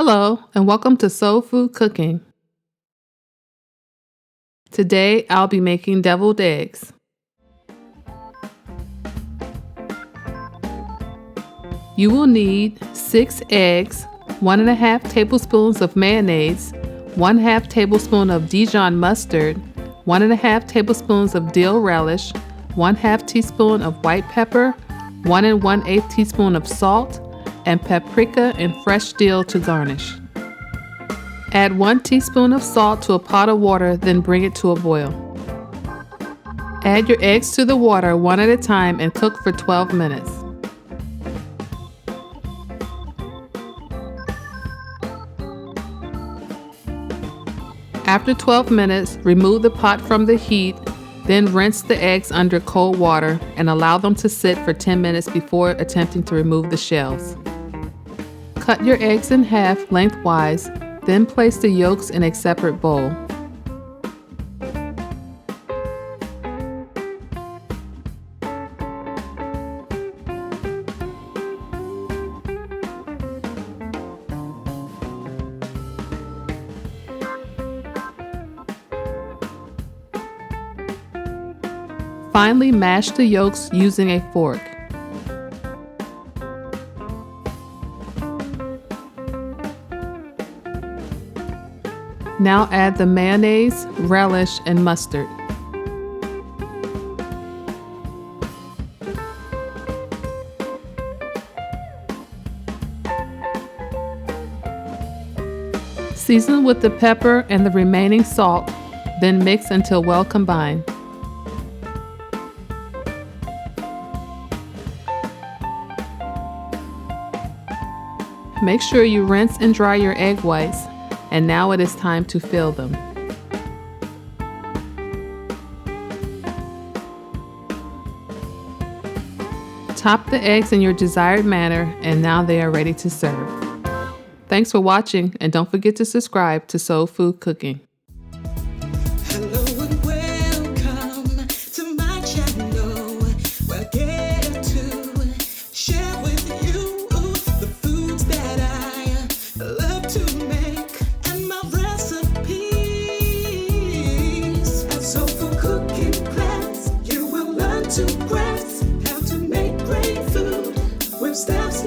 Hello, and welcome to Soul Food Cooking. Today, I'll be making deviled eggs. You will need 6 eggs, 1½ tablespoons of mayonnaise, 1/2 tablespoon of Dijon mustard, 1½ tablespoons of dill relish, 1/2 teaspoon of white pepper, 1 1/8 teaspoon of salt, and paprika and fresh dill to garnish. Add 1 teaspoon of salt to a pot of water, then bring it to a boil. Add your eggs to the water one at a time and cook for 12 minutes. After 12 minutes, remove the pot from the heat, then rinse the eggs under cold water and allow them to sit for 10 minutes before attempting to remove the shells. Cut your eggs in half lengthwise, then place the yolks in a separate bowl. Finally, mash the yolks using a fork. Now add the mayonnaise, relish, and mustard. Season with the pepper and the remaining salt, then mix until well combined. Make sure you rinse and dry your egg whites, and now it is time to fill them. Top the eggs in your desired manner, and now they are ready to serve. Thanks for watching, and don't forget to subscribe to Soul Food Cooking. Hello and welcome to my channel. We're getting to share with you the foods that I love to make and my recipes. At Soul Food Cooking class, you will learn to grasp how to make great food with steps.